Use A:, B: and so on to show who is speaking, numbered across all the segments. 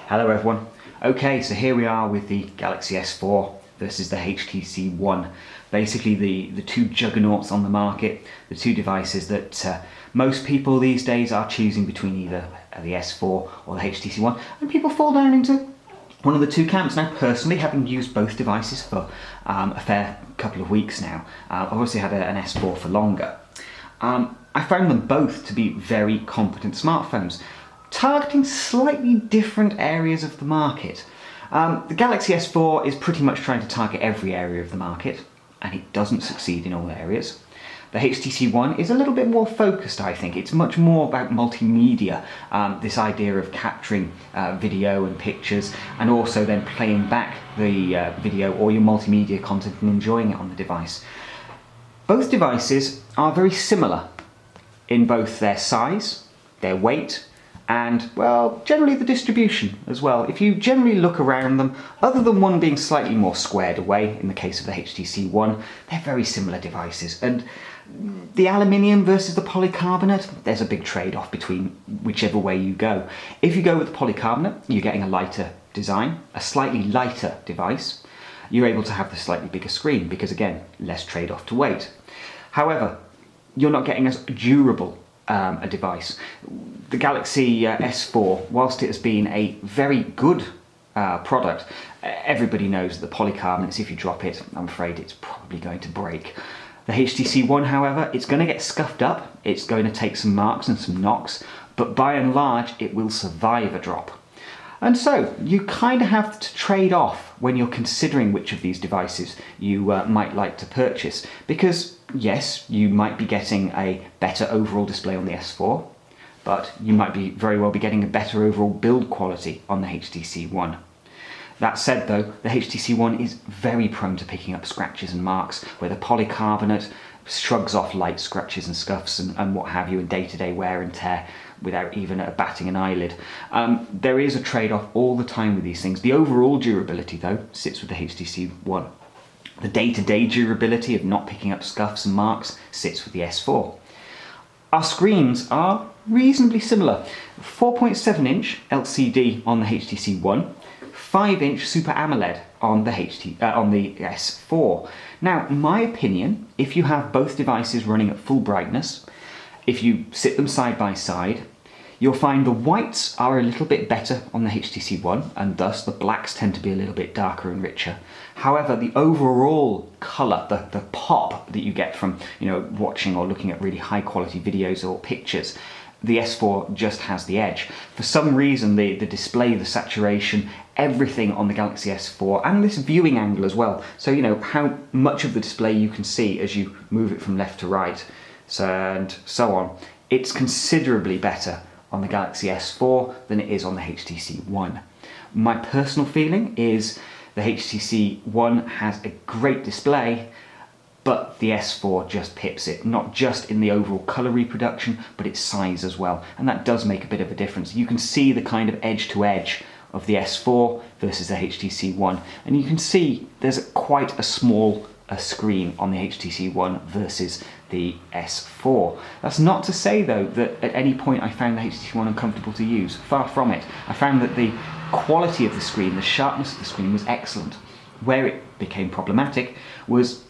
A: Hello everyone. Okay, so here we are with the Galaxy S4 versus the HTC One. Basically the two juggernauts on the market, the two devices that most people these days are choosing between either the S4 or the HTC One, and people fall down into one of the two camps. Now personally, having used both devices for a fair couple of weeks now, I've obviously had an S4 for longer. I found them both to be very competent smartphones, targeting slightly different areas of the market. The Galaxy S4 is pretty much trying to target every area of the market, and it doesn't succeed in all areas. The HTC One is a little bit more focused, I think. It's much more about multimedia, this idea of capturing video and pictures, and also then playing back the video or your multimedia content and enjoying it on the device. Both devices are very similar in both their size, their weight, and, well, generally the distribution as well. If you generally look around them, other than one being slightly more squared away, in the case of the HTC One, they're very similar devices. And the aluminium versus the polycarbonate, there's a big trade-off between whichever way you go. If you go with the polycarbonate, you're getting a lighter design, a slightly lighter device. You're able to have the slightly bigger screen because, again, less trade-off to weight. However, you're not getting as durable a device. The Galaxy S4, whilst it has been a very good product, everybody knows that the polycarbonates, if you drop it, I'm afraid it's probably going to break. The HTC One, however, it's going to get scuffed up, it's going to take some marks and some knocks, but by and large it will survive a drop. And so you kind of have to trade off when you're considering which of these devices you might like to purchase, because yes, you might be getting a better overall display on the S4, but you might very well be getting a better overall build quality on the HTC One. That said though, the HTC One is very prone to picking up scratches and marks, where the polycarbonate shrugs off light scratches and scuffs and what have you in day-to-day wear and tear without even batting an eyelid. There is a trade-off all the time with these things. The overall durability though sits with the HTC One. The day-to-day durability of not picking up scuffs and marks sits with the S4. Our screens are reasonably similar. 4.7-inch LCD on the HTC One, 5-inch Super AMOLED on the S4. Now, in my opinion, if you have both devices running at full brightness, if you sit them side by side, you'll find the whites are a little bit better on the HTC One, and thus the blacks tend to be a little bit darker and richer. However, the overall colour, the pop that you get from watching or looking at really high quality videos or pictures, the S4 just has the edge. For some reason, the display, the saturation, everything on the Galaxy S4, and this viewing angle as well, so how much of the display you can see as you move it from left to right, and so on, it's considerably better on the Galaxy S4 than it is on the HTC One. My personal feeling is the HTC One has a great display, but the S4 just pips it, not just in the overall colour reproduction, but its size as well, and that does make a bit of a difference. You can see the kind of edge to edge of the S4 versus the HTC One, and you can see there's quite a small screen on the HTC One versus the S4. That's not to say though that at any point I found the HTC One uncomfortable to use. Far from it. I found that the quality of the screen, the sharpness of the screen was excellent. Where it became problematic was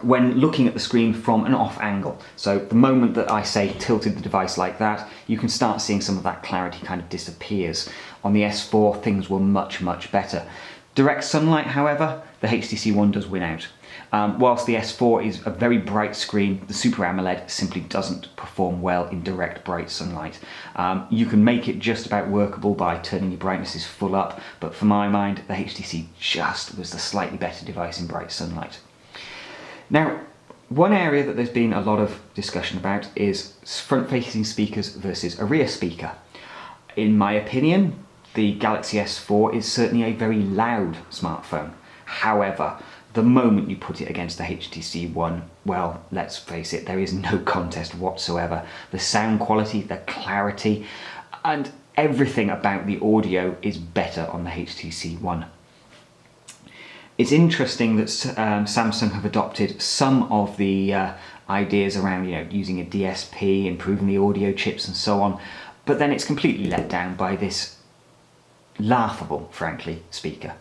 A: when looking at the screen from an off angle. So the moment that I say tilted the device like that, you can start seeing some of that clarity kind of disappears. On the S4 things were much better. Direct sunlight, however, the HTC One does win out. Whilst the S4 is a very bright screen, the Super AMOLED simply doesn't perform well in direct bright sunlight. You can make it just about workable by turning your brightnesses full up, but for my mind, the HTC just was the slightly better device in bright sunlight. Now, one area that there's been a lot of discussion about is front-facing speakers versus a rear speaker. In my opinion, the Galaxy S4 is certainly a very loud smartphone. However, the moment you put it against the HTC One, well, let's face it, there is no contest whatsoever. The sound quality, the clarity, and everything about the audio is better on the HTC One. It's interesting that Samsung have adopted some of the ideas around using a DSP, improving the audio chips and so on, but then it's completely let down by this laughable, frankly, speaker.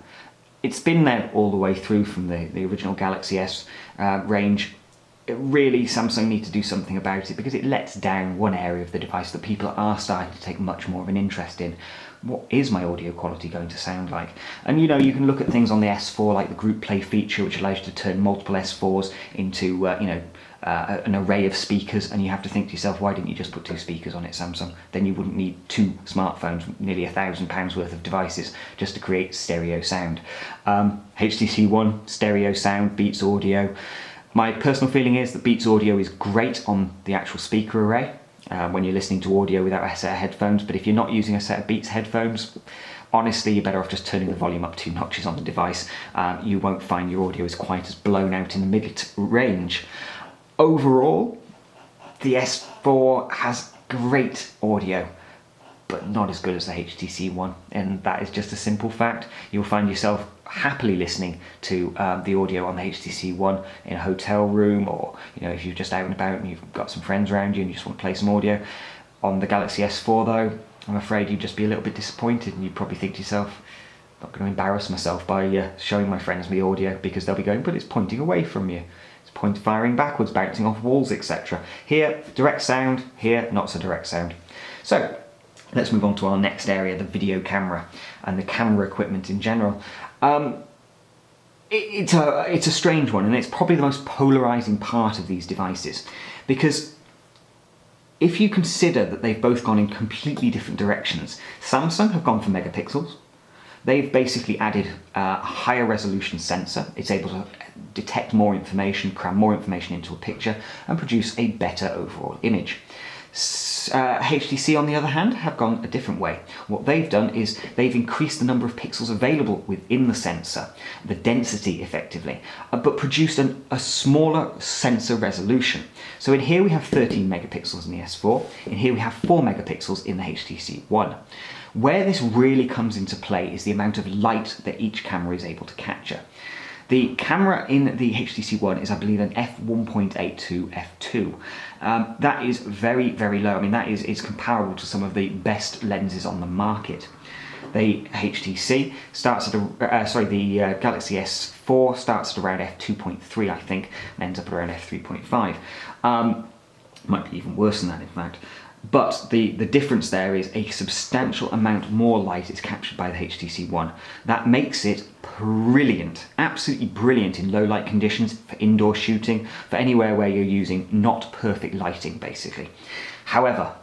A: It's been there all the way through from the original Galaxy S range. Really, Samsung need to do something about it because it lets down one area of the device that people are starting to take much more of an interest in. What is my audio quality going to sound like? And you know, you can look at things on the S4 like the group play feature, which allows you to turn multiple S4s into an array of speakers, and you have to think to yourself, why didn't you just put 2 speakers on it, Samsung? Then you wouldn't need 2 smartphones, nearly £1,000 worth of devices, just to create stereo sound. HTC One, stereo sound, Beats audio. My personal feeling is that Beats audio is great on the actual speaker array when you're listening to audio without a set of headphones, but if you're not using a set of Beats headphones, honestly, you're better off just turning the volume up 2 notches on the device. You won't find your audio is quite as blown out in the mid-range. Overall, the S4 has great audio, but not as good as the HTC One, and that is just a simple fact. You'll find yourself happily listening to the audio on the HTC One in a hotel room, or if you're just out and about and you've got some friends around you and you just want to play some audio. On the Galaxy S4 though, I'm afraid you'd just be a little bit disappointed, and you'd probably think to yourself, I'm not going to embarrass myself by showing my friends the audio, because they'll be going, but it's pointing away from you. Point firing backwards, bouncing off walls, etc. Here, direct sound. Here, not so direct sound. So, let's move on to our next area, the video camera and the camera equipment in general. It's a strange one, and it's probably the most polarizing part of these devices, because if you consider that they've both gone in completely different directions, Samsung have gone for megapixels. They've basically added a higher resolution sensor. It's able to detect more information, cram more information into a picture, and produce a better overall image. HTC, on the other hand, have gone a different way. What they've done is they've increased the number of pixels available within the sensor, the density effectively, but produced a smaller sensor resolution. So in here we have 13 megapixels in the S4, in here we have 4 megapixels in the HTC One. Where this really comes into play is the amount of light that each camera is able to capture. The camera in the HTC One is, I believe, an f1.8 to f2. That is very, very low. I mean, that is comparable to some of the best lenses on the market. The HTC starts at the Galaxy S4 starts at around f2.3, I think, and ends up at around f3.5. Might be even worse than that, in fact. But the difference there is a substantial amount more light is captured by the HTC One. That makes it brilliant, absolutely brilliant in low light conditions, for indoor shooting, for anywhere where you're using not perfect lighting, basically. However,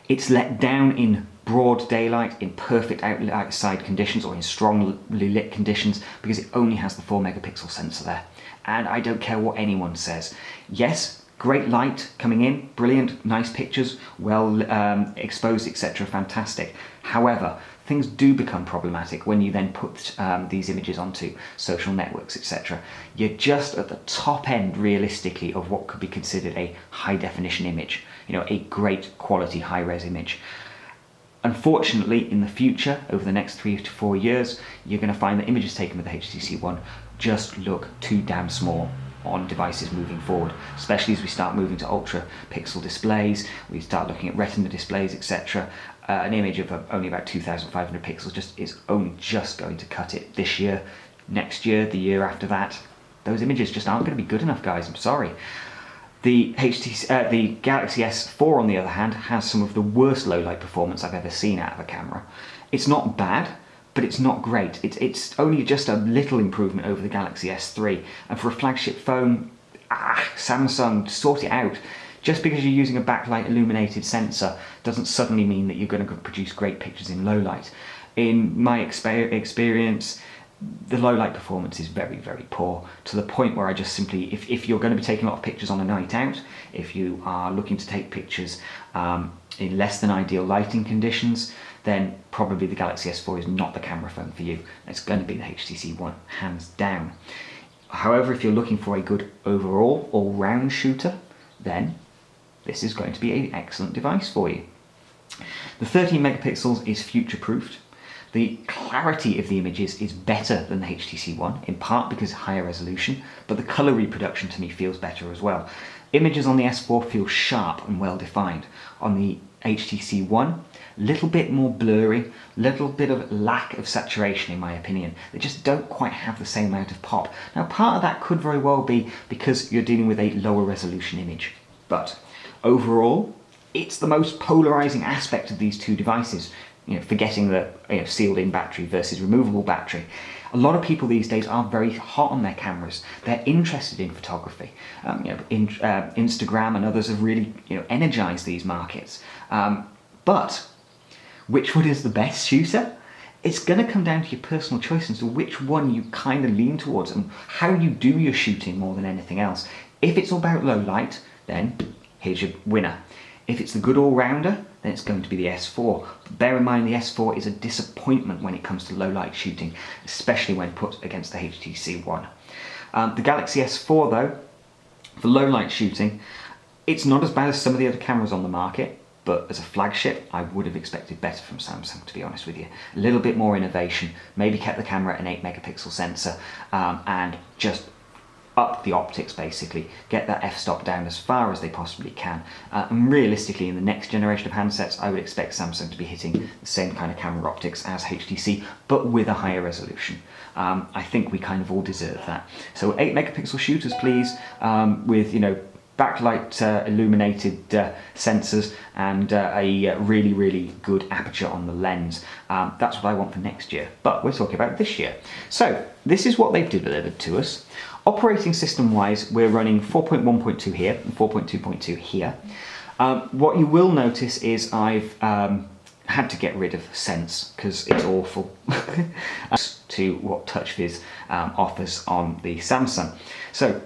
A: it's let down in broad daylight, in perfect outside conditions, or in strongly lit conditions, because it only has the 4 megapixel sensor there. And I don't care what anyone says. Yes, great light coming in, brilliant, nice pictures, well exposed, etc., fantastic. However, things do become problematic when you then put these images onto social networks, etc. You're just at the top end, realistically, of what could be considered a high definition image, a great quality high-res image. Unfortunately, in the future, over the next 3 to 4 years, you're going to find that images taken with the HTC One just look too damn small on devices moving forward, especially as we start moving to ultra pixel displays, we start looking at retina displays, etc. An image of only about 2,500 pixels is only just going to cut it this year, next year, the year after that. Those images just aren't going to be good enough, guys, I'm sorry. The Galaxy S4, on the other hand, has some of the worst low light performance I've ever seen out of a camera. It's not bad, but it's not great. It's only just a little improvement over the Galaxy S3. And for a flagship phone, Samsung, sort it out. Just because you're using a backlight illuminated sensor doesn't suddenly mean that you're going to produce great pictures in low light. In my experience, the low light performance is very, very poor, to the point where I just simply, if you're going to be taking a lot of pictures on a night out, if you are looking to take pictures in less than ideal lighting conditions, then probably the Galaxy S4 is not the camera phone for you. It's going to be the HTC One, hands down. However, if you're looking for a good overall, all-round shooter, then this is going to be an excellent device for you. The 13 megapixels is future-proofed. The clarity of the images is better than the HTC One, in part because of higher resolution, but the colour reproduction to me feels better as well. Images on the S4 feel sharp and well defined. On the HTC One, little bit more blurry, little bit of lack of saturation in my opinion. They just don't quite have the same amount of pop. Now part of that could very well be because you're dealing with a lower resolution image, but overall it's the most polarizing aspect of these two devices. Forgetting the sealed-in battery versus removable battery. A lot of people these days are very hot on their cameras. They're interested in photography. Instagram and others have really energized these markets. But which one is the best shooter? It's going to come down to your personal choice as to which one you kind of lean towards and how you do your shooting more than anything else. If it's all about low light, then here's your winner. If it's the good all-rounder, then it's going to be the S4. But bear in mind the S4 is a disappointment when it comes to low light shooting, especially when put against the HTC One. The Galaxy S4 though, for low light shooting, it's not as bad as some of the other cameras on the market, but as a flagship, I would have expected better from Samsung, to be honest with you. A little bit more innovation, maybe kept the camera at an 8 megapixel sensor, and just up the optics basically, get that f-stop down as far as they possibly can. And realistically, in the next generation of handsets, I would expect Samsung to be hitting the same kind of camera optics as HTC, but with a higher resolution. I think we kind of all deserve that. So 8 megapixel shooters, please, with backlight illuminated sensors and a really, really good aperture on the lens. That's what I want for next year, but we're talking about this year. So this is what they've delivered to us. Operating system wise, we're running 4.1.2 here and 4.2.2 here. What you will notice is I've had to get rid of Sense because it's awful to what TouchWiz offers on the Samsung. So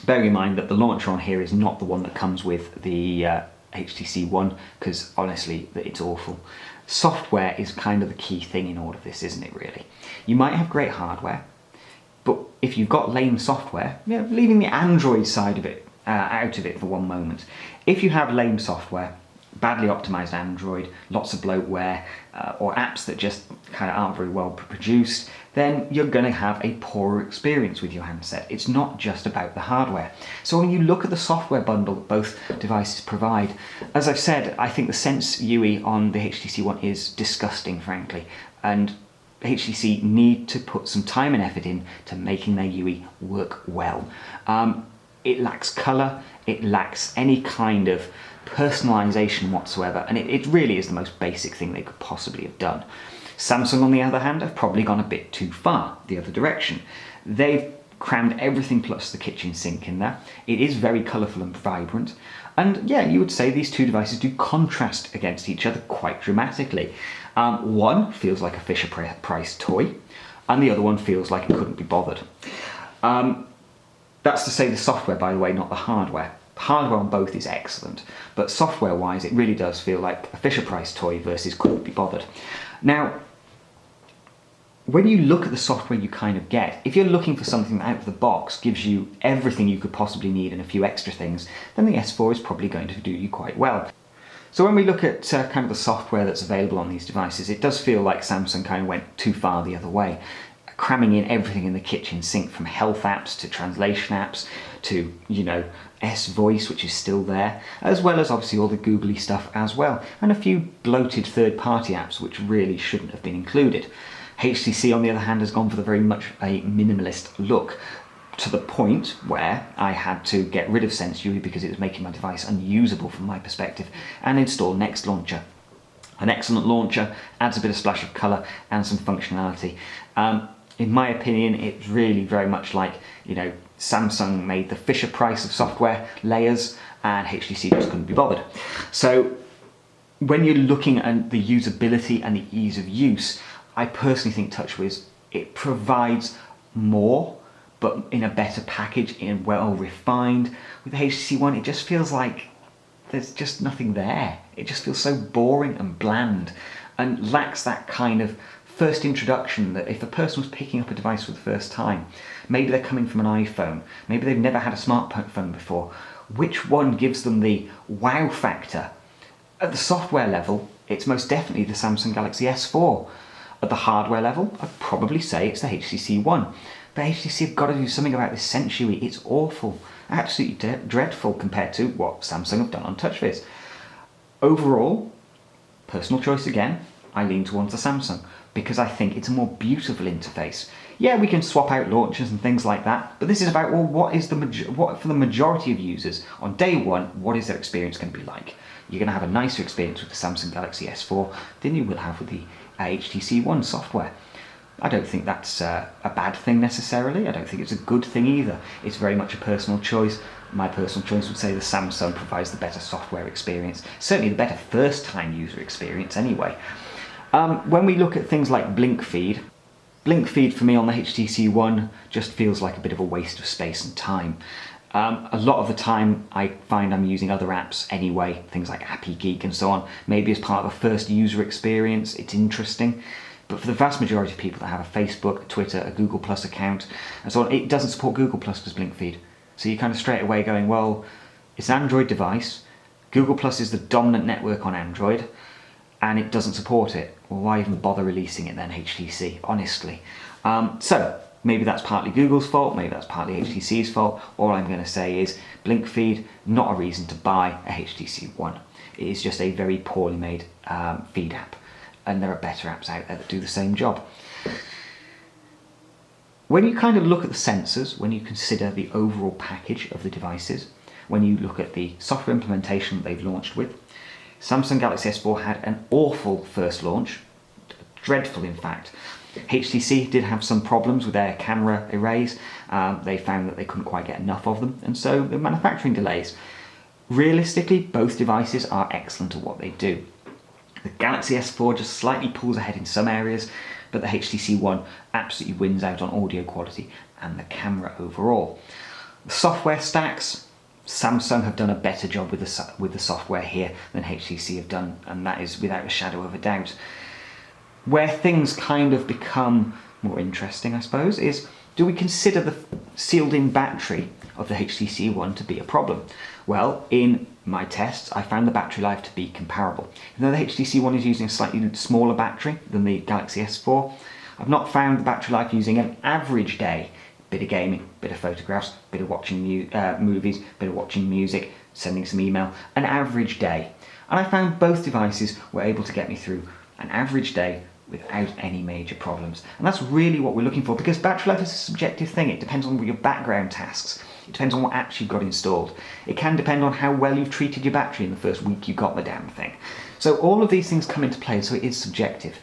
A: bearing in mind that the launcher on here is not the one that comes with the HTC One, because honestly it's awful. Software is kind of the key thing in all of this, isn't it really? You might have great hardware, but if you've got lame software, leaving the Android side of it out of it for one moment, if you have lame software, badly optimized Android, lots of bloatware, or apps that just kind of aren't very well produced, then you're going to have a poorer experience with your handset. It's not just about the hardware. So when you look at the software bundle that both devices provide, as I've said, I think the Sense UI on the HTC One is disgusting, frankly, and HTC need to put some time and effort in to making their UI work well. It lacks color, it lacks any kind of personalization whatsoever, and it really is the most basic thing they could possibly have done. Samsung, on the other hand, have probably gone a bit too far the other direction. They've crammed everything plus the kitchen sink in there. It is very colourful and vibrant, and yeah, you would say these two devices do contrast against each other quite dramatically. One feels like a Fisher-Price toy, and the other one feels like it couldn't be bothered. That's to say the software, by the way, not the hardware. Hardware on both is excellent, but software-wise, it really does feel like a Fisher-Price toy versus couldn't be bothered. Now, when you look at the software you kind of get, if you're looking for something that out of the box gives you everything you could possibly need and a few extra things, then the S4 is probably going to do you quite well. So when we look at kind of the software that's available on these devices, it does feel like Samsung kind of went too far the other way, cramming in everything in the kitchen sink, from health apps to translation apps to, S-Voice, which is still there, as well as obviously all the googly stuff as well, and a few bloated third-party apps which really shouldn't have been included. HTC, on the other hand, has gone for the very much a minimalist look, to the point where I had to get rid of Sense UI because it was making my device unusable from my perspective, and install Next Launcher. An excellent launcher, adds a bit of splash of colour and some functionality. In my opinion, it's really very much like, Samsung made the Fisher-Price of software layers and HTC just couldn't be bothered. So when you're looking at the usability and the ease of use, I personally think TouchWiz, it provides more, but in a better package, in well refined. With the HTC One, it just feels like there's just nothing there. It just feels so boring and bland and lacks that kind of first introduction that if a person was picking up a device for the first time, maybe they're coming from an iPhone, maybe they've never had a smartphone before, which one gives them the wow factor? At the software level, it's most definitely the Samsung Galaxy S4. At the hardware level, I'd probably say it's the HTC One. But HTC have got to do something about this Sensui. It's awful, absolutely dreadful compared to what Samsung have done on TouchWiz. Overall, personal choice again, I lean towards the Samsung because I think it's a more beautiful interface. Yeah, we can swap out launchers and things like that, but this is about, well, what for the majority of users on day one, what is their experience going to be like? You're going to have a nicer experience with the Samsung Galaxy S4 than you will have with the HTC One software. I don't think that's a bad thing necessarily. I don't think it's a good thing either. It's very much a personal choice. My personal choice would say the Samsung provides the better software experience, certainly the better first-time user experience anyway. When we look at things like Blink Feed for me on the HTC One just feels like a bit of a waste of space and time. A lot of the time I find I'm using other apps anyway, things like Appy Geek and so on. Maybe as part of a first user experience, it's interesting. But for the vast majority of people that have a Facebook, a Twitter, a Google Plus account, and so on, it doesn't support Google Plus because Blink Feed. So you're kind of straight away going, well, it's an Android device, Google Plus is the dominant network on Android, and it doesn't support it. Well, why even bother releasing it then, HTC, honestly? So maybe that's partly Google's fault, maybe that's partly HTC's fault. All I'm going to say is Blink Feed, not a reason to buy a HTC One. It is just a very poorly made feed app, and there are better apps out there that do the same job. When you kind of look at the sensors, when you consider the overall package of the devices, when you look at the software implementation that they've launched with, Samsung Galaxy S4 had an awful first launch, dreadful in fact. HTC did have some problems with their camera arrays. They found that they couldn't quite get enough of them, and so the manufacturing delays. Realistically, both devices are excellent at what they do. The Galaxy S4 just slightly pulls ahead in some areas, but the HTC One absolutely wins out on audio quality and the camera overall. The software stacks, Samsung have done a better job with the software here than HTC have done, and that is without a shadow of a doubt. Where things kind of become more interesting, I suppose, is do we consider the sealed-in battery of the HTC One to be a problem? Well, in my tests, I found the battery life to be comparable. Even though the HTC One is using a slightly smaller battery than the Galaxy S4, I've not found the battery life using an average day. Bit of gaming, bit of photographs, bit of watching movies, bit of watching music, sending some email, an average day. And I found both devices were able to get me through an average day without any major problems. And that's really what we're looking for, because battery life is a subjective thing. It depends on your background tasks. It depends on what apps you've got installed. It can depend on how well you've treated your battery in the first week you got the damn thing. So all of these things come into play, so it is subjective.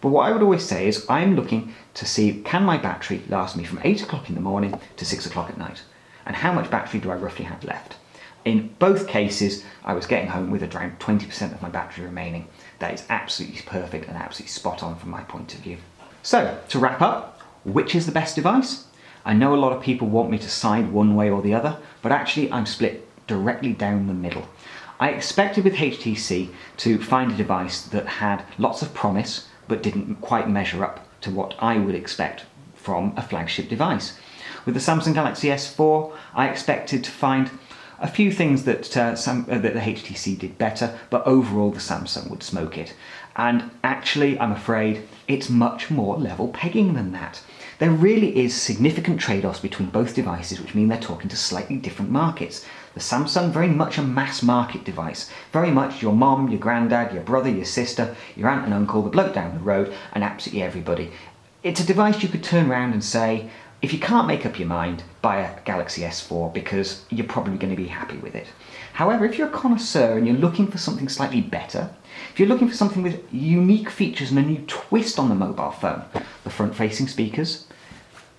A: But what I would always say is I'm looking to see, can my battery last me from 8 o'clock in the morning to 6 o'clock at night? And how much battery do I roughly have left? In both cases, I was getting home with around 20% of my battery remaining. That is absolutely perfect and absolutely spot on from my point of view. So, to wrap up, which is the best device? I know a lot of people want me to side one way or the other, but actually I'm split directly down the middle. I expected with HTC to find a device that had lots of promise, but didn't quite measure up to what I would expect from a flagship device. With the Samsung Galaxy S4, I expected to find a few things that the HTC did better, but overall the Samsung would smoke it. And actually, I'm afraid, it's much more level pegging than that. There really is significant trade-offs between both devices, which mean they're talking to slightly different markets. The Samsung, very much a mass market device. Very much your mom, your granddad, your brother, your sister, your aunt and uncle, the bloke down the road, and absolutely everybody. It's a device you could turn around and say, if you can't make up your mind, buy a Galaxy S4 because you're probably going to be happy with it. However, if you're a connoisseur and you're looking for something slightly better, if you're looking for something with unique features and a new twist on the mobile phone, the front-facing speakers,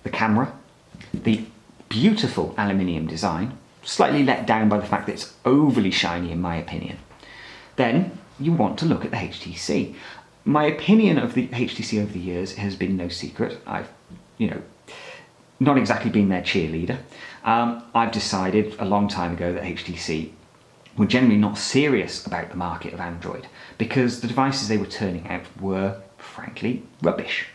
A: the camera, the beautiful aluminium design, slightly let down by the fact that it's overly shiny in my opinion, then you want to look at the HTC. My opinion of the HTC over the years has been no secret. I've, not exactly been their cheerleader. I've decided a long time ago that HTC were generally not serious about the market of Android because the devices they were turning out were, frankly, rubbish.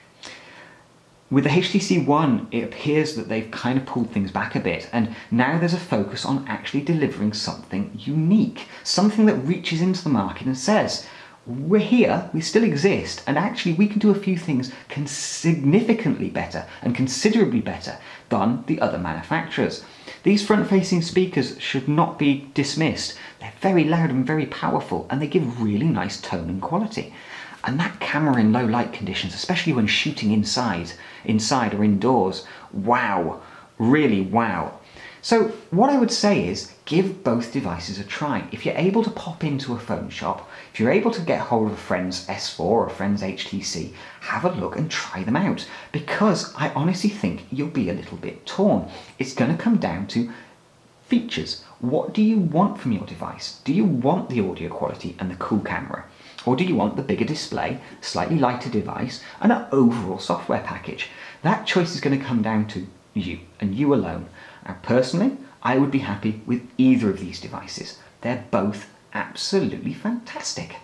A: With the HTC One, it appears that they've kind of pulled things back a bit, and now there's a focus on actually delivering something unique, something that reaches into the market and says, we're here, we still exist, and actually we can do a few things significantly better and considerably better than the other manufacturers. These front-facing speakers should not be dismissed. They're very loud and very powerful, and they give really nice tone and quality. And that camera in low light conditions, especially when shooting inside or indoors, wow, really wow. So what I would say is give both devices a try. If you're able to pop into a phone shop, if you're able to get hold of a friend's S4 or a friend's HTC, have a look and try them out, because I honestly think you'll be a little bit torn. It's going to come down to features. What do you want from your device? Do you want the audio quality and the cool camera? Or do you want the bigger display, slightly lighter device, and an overall software package? That choice is going to come down to you and you alone. Now, personally, I would be happy with either of these devices. They're both absolutely fantastic.